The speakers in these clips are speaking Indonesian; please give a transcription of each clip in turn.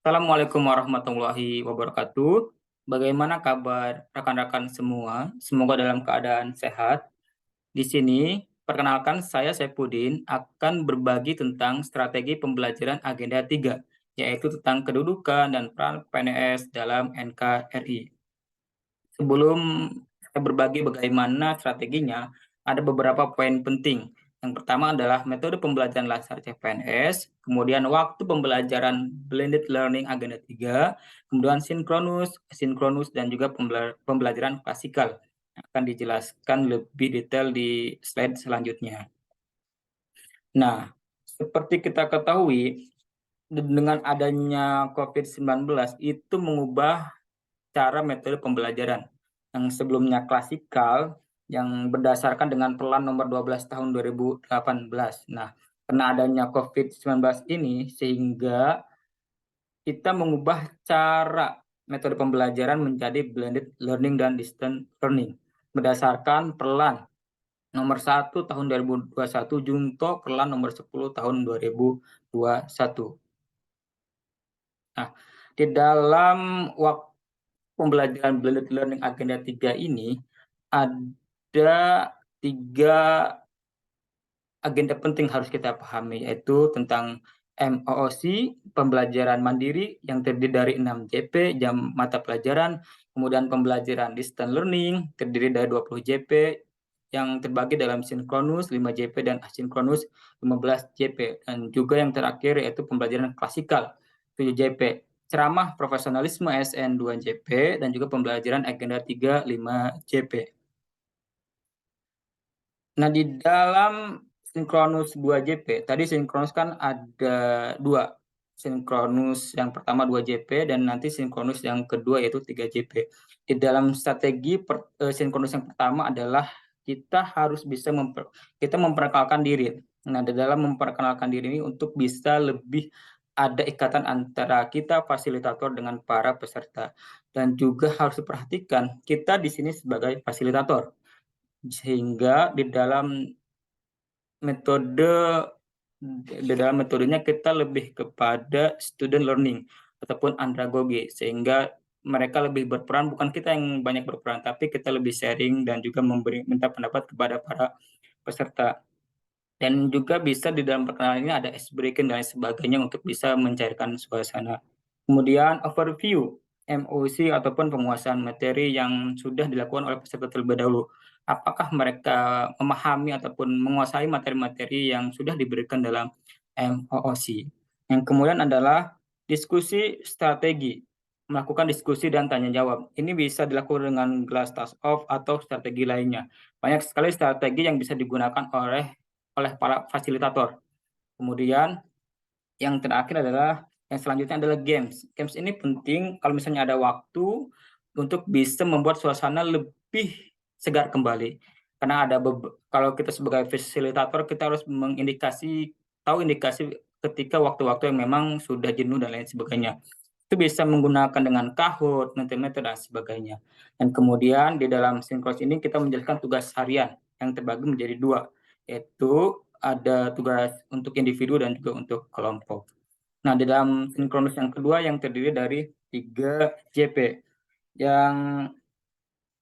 Assalamualaikum warahmatullahi wabarakatuh. Bagaimana kabar rekan-rekan semua? Semoga dalam keadaan sehat. Di sini, perkenalkan saya Saipudin akan berbagi tentang strategi pembelajaran Agenda 3, yaitu tentang kedudukan dan peran PNS dalam NKRI. Sebelum saya berbagi bagaimana strateginya, ada beberapa poin penting. Yang pertama adalah metode pembelajaran laser CPNS, kemudian waktu pembelajaran blended learning agenda 3, kemudian sinkronus, asinkronus, dan juga pembelajaran klasikal. Akan dijelaskan lebih detail di slide selanjutnya. Nah, seperti kita ketahui, dengan adanya COVID-19 itu mengubah cara metode pembelajaran yang sebelumnya klasikal yang berdasarkan dengan Pelan nomor 12 tahun 2018. Nah, karena adanya COVID-19 ini sehingga kita mengubah cara metode pembelajaran menjadi blended learning dan distance learning berdasarkan Pelan nomor 1 tahun 2021 Junto Pelan nomor 10 tahun 2021. Nah, di dalam waktu pembelajaran blended learning agenda 3 ini ada 3 agenda penting harus kita pahami, yaitu tentang MOOC, pembelajaran mandiri yang terdiri dari 6 JP, jam mata pelajaran, kemudian pembelajaran distance learning terdiri dari 20 JP yang terbagi dalam sinkronus 5 JP dan asinkronus 15 JP, dan juga yang terakhir yaitu pembelajaran klasikal 7 JP. Ceramah profesionalisme ASN 2 JP dan juga pembelajaran agenda 3 5 JP. Nah, di dalam sinkronus 2 JP, tadi sinkronus kan ada 2. Sinkronus yang pertama 2 JP dan nanti sinkronus yang kedua yaitu 3 JP. Di dalam strategi sinkronus yang pertama adalah kita harus bisa kita memperkenalkan diri. Nah, di dalam memperkenalkan diri ini untuk bisa lebih ada ikatan antara kita fasilitator dengan para peserta. Dan juga harus diperhatikan kita di sini sebagai fasilitator. Sehingga metode di dalam metodenya kita lebih kepada student learning ataupun andragogi, sehingga mereka lebih berperan, bukan kita yang banyak berperan, tapi kita lebih sharing dan juga minta pendapat kepada para peserta. Dan juga bisa di dalam perkenalan ini ada ice breaking dan lain sebagainya untuk bisa mencairkan suasana. Kemudian overview, MOC ataupun penguasaan materi yang sudah dilakukan oleh peserta terlebih dahulu. Apakah mereka memahami ataupun menguasai materi-materi yang sudah diberikan dalam MOOC. Yang kemudian adalah diskusi strategi, melakukan diskusi dan tanya jawab. Ini bisa dilakukan dengan glass task off atau strategi lainnya. Banyak sekali strategi yang bisa digunakan oleh para fasilitator. Kemudian yang terakhir adalah yang selanjutnya adalah games. Games ini penting kalau misalnya ada waktu untuk bisa membuat suasana lebih segar kembali. Karena kalau kita sebagai fasilitator kita harus tahu indikasi ketika waktu-waktu yang memang sudah jenuh dan lain sebagainya. Itu bisa menggunakan dengan Kahoot, Mentimeter dan sebagainya. Dan kemudian di dalam sinkros ini kita menjelaskan tugas harian yang terbagi menjadi 2, yaitu ada tugas untuk individu dan juga untuk kelompok. Nah, di dalam sinkronus yang kedua yang terdiri dari 3 JP. Yang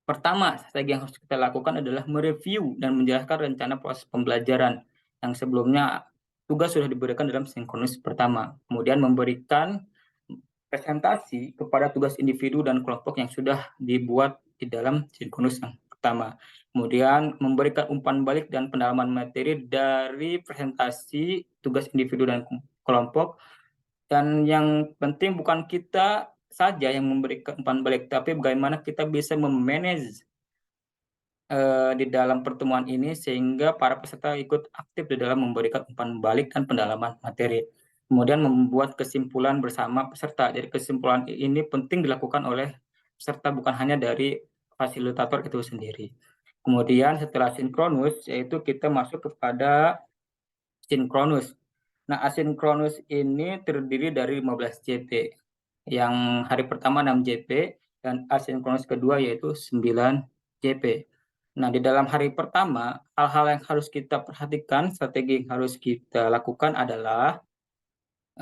pertama, strategi yang harus kita lakukan adalah mereview dan menjelaskan rencana proses pembelajaran yang sebelumnya tugas sudah diberikan dalam sinkronus pertama. Kemudian memberikan presentasi kepada tugas individu dan kelompok yang sudah dibuat di dalam sinkronus yang pertama. Kemudian memberikan umpan balik dan pendalaman materi dari presentasi tugas individu dan kelompok. Dan yang penting bukan kita saja yang memberikan umpan balik, tapi bagaimana kita bisa memanage di dalam pertemuan ini sehingga para peserta ikut aktif di dalam memberikan umpan balik dan pendalaman materi. Kemudian membuat kesimpulan bersama peserta. Jadi kesimpulan ini penting dilakukan oleh peserta, bukan hanya dari fasilitator itu sendiri. Kemudian setelah sinkronus, yaitu kita masuk kepada sinkronus. Nah, asinkronus ini terdiri dari 15 JP. Yang hari pertama 6 JP dan asinkronus kedua yaitu 9 JP. Nah, di dalam hari pertama, hal-hal yang harus kita perhatikan, strategi yang harus kita lakukan adalah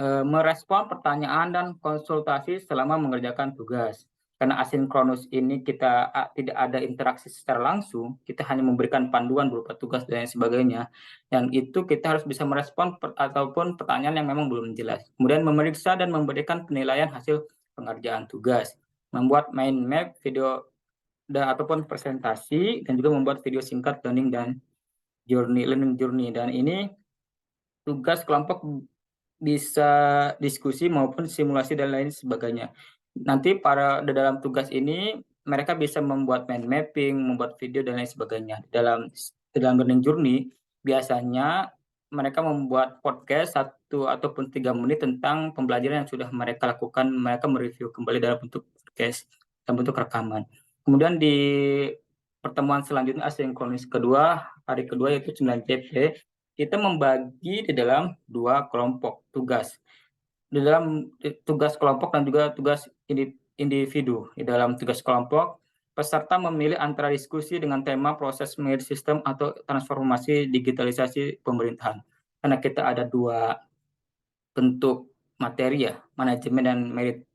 Merespon pertanyaan dan konsultasi selama mengerjakan tugas. Karena asinkronus ini kita tidak ada interaksi secara langsung, kita hanya memberikan panduan berupa tugas dan lain sebagainya. Yang itu kita harus bisa merespon ataupun pertanyaan yang memang belum jelas. Kemudian memeriksa dan memberikan penilaian hasil pengerjaan tugas. Membuat mind map, video dan ataupun presentasi, dan juga membuat video singkat learning journey. Dan ini tugas kelompok bisa diskusi maupun simulasi dan lain sebagainya. Nanti di dalam tugas ini mereka bisa membuat mind mapping, membuat video dan lain sebagainya. Dalam learning journey biasanya mereka membuat podcast 1 ataupun 3 menit tentang pembelajaran yang sudah mereka lakukan. Mereka mereview kembali dalam bentuk podcast, dalam bentuk rekaman. Kemudian di pertemuan selanjutnya asinkronis kedua, hari kedua yaitu 9CP, kita membagi di dalam 2 kelompok tugas. Di dalam tugas kelompok dan juga tugas individu. Di dalam tugas kelompok, peserta memilih antara diskusi dengan tema proses merit system atau transformasi digitalisasi pemerintahan. Karena kita ada 2 bentuk materi ya, manajemen dan merit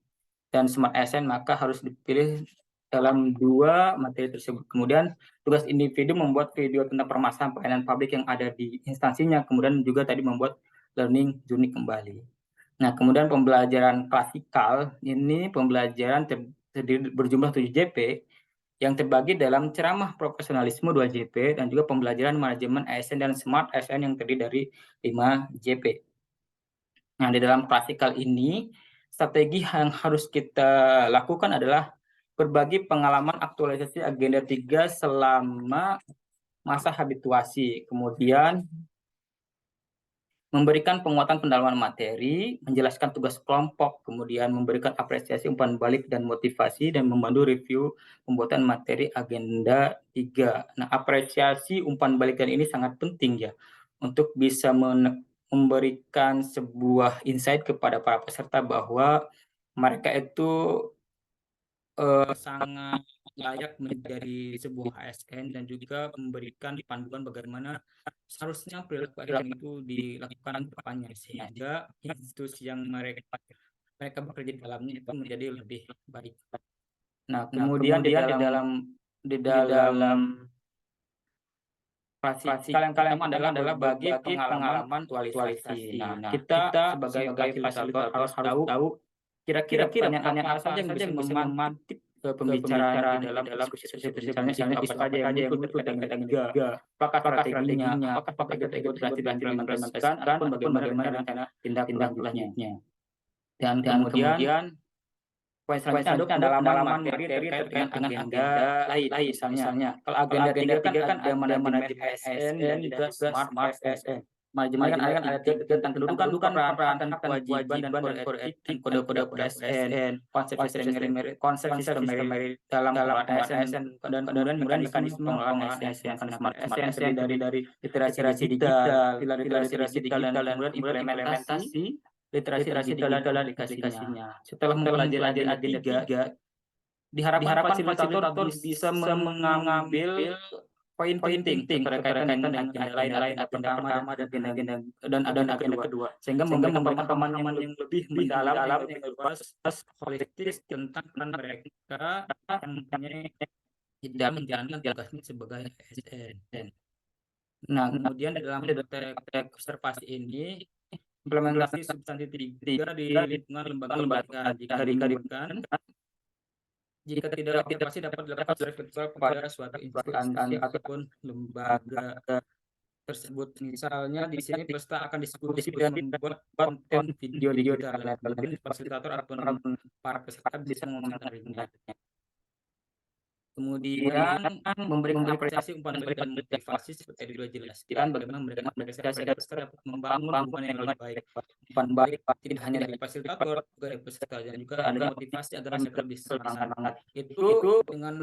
dan smart ASN, maka harus dipilih dalam 2 materi tersebut. Kemudian tugas individu membuat video tentang permasalahan pelayanan publik yang ada di instansinya, kemudian juga tadi membuat learning journey kembali. Nah, kemudian pembelajaran klasikal ini pembelajaran berjumlah 7 JP yang terbagi dalam ceramah profesionalisme 2 JP dan juga pembelajaran manajemen ASN dan smart ASN yang terdiri dari 5 JP. Nah, di dalam klasikal ini strategi yang harus kita lakukan adalah berbagi pengalaman aktualisasi agenda 3 selama masa habituasi, kemudian memberikan penguatan pendalaman materi, menjelaskan tugas kelompok, kemudian memberikan apresiasi umpan balik dan motivasi, dan membantu review pembuatan materi agenda 3. Nah, apresiasi umpan balikan ini sangat penting ya, untuk bisa memberikan sebuah insight kepada para peserta bahwa mereka itu sangat layak menjadi sebuah ASN dan juga memberikan panduan bagaimana seharusnya perilaku ASN itu dilakukan depannya sehingga institusi yang mereka bekerja di dalamnya itu menjadi lebih baik. Nah, kemudian di dalam klasikal yang pertama adalah bagi pengalaman aktualisasi. Nah, kita sebagai fasilitator harus tahu kira-kira pertanyaan apa saja yang bisa memantik pembicaraan di dalam diskusi tersebut. Misalnya isu apa saja yang muncul terkait dengan apakah strateginya, apakah strategi tersebut diimplementasikan, ataupun bagaimana rencana tindak lanjutnya. Dan kemudian poin selanjutnya adalah pengalaman materi terkait dengan agenda lain. Misalnya, kalau agenda 3 kan ada manajemen ASN dan juga smart ASN. Manajemen kan ada 3 tentang kedudukan, peran, kewajiban, dan kode etik, kode ASN, konsep sistem merit dalam pengelolaan ASN, dan kemudian mekanisme pengelolaan ASN. Karena smart ASN dari literasi digital, literasi digital, dan kemudian implementasi literasi digital dan aplikasinya. Setelah mempelajari agenda 3, diharapkan fasilitator bisa mengambil poin penting terkait dengan agenda lain, pertama dan agenda kedua, sehingga memberikan pemahaman yang lebih mendalam, yang lebih luas, holistik tentang peran mereka yang mempunyai dalam menjalankan tugasnya sebagai ASN. Nah, kemudian di dalam praktek observasi ini implementasi substansi 3 di lingkungan lembaga jika dimungkinkan, jika tidak observasi dapat dilakukan secara virtual kepada suatu instansi ataupun lembaga tersebut. Misalnya di sini peserta akan diskusi dan membuat konten video digital. Kemudian fasilitator ataupun para peserta bisa mengomentarinya. Kemudian memberikan apresiasi umpan balik dan motivasi seperti sudah jelaskan bagaimana mereka dapat membangun hubungan yang lebih baik. Umpan balik tidak hanya dari fasilitator, juga dari peserta, dan juga ada motivasi agar mereka lebih semangat. Itu dengan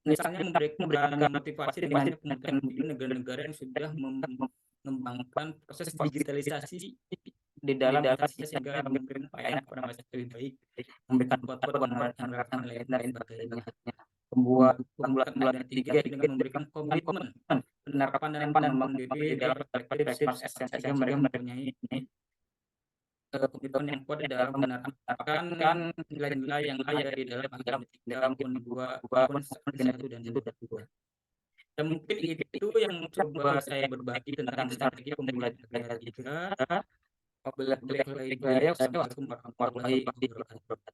misalnya memberikan motivasi dengan negara-negara yang sudah mengembangkan proses digitalisasi di dalam aplikasi sehingga memberikan pelayanan kepada masyarakat lebih baik, memberikan foto dan lain sebagainya. Pembuatan 3 dengan memberikan komitmen penerapan dan pengembangan diri dalam perspektif sehingga mereka mempunyai komitmen yang kuat dalam menerapkan nilai-nilai yang ada di dalam agama maupun maupun Sakti 1 dan 2. Dan mungkin itu yang coba saya berbagi tentang strategi pembelajaran daerah 3. Wabillahi taufiq wal hidayah. Wassalamualaikum warahmatullahi wabarakatuh.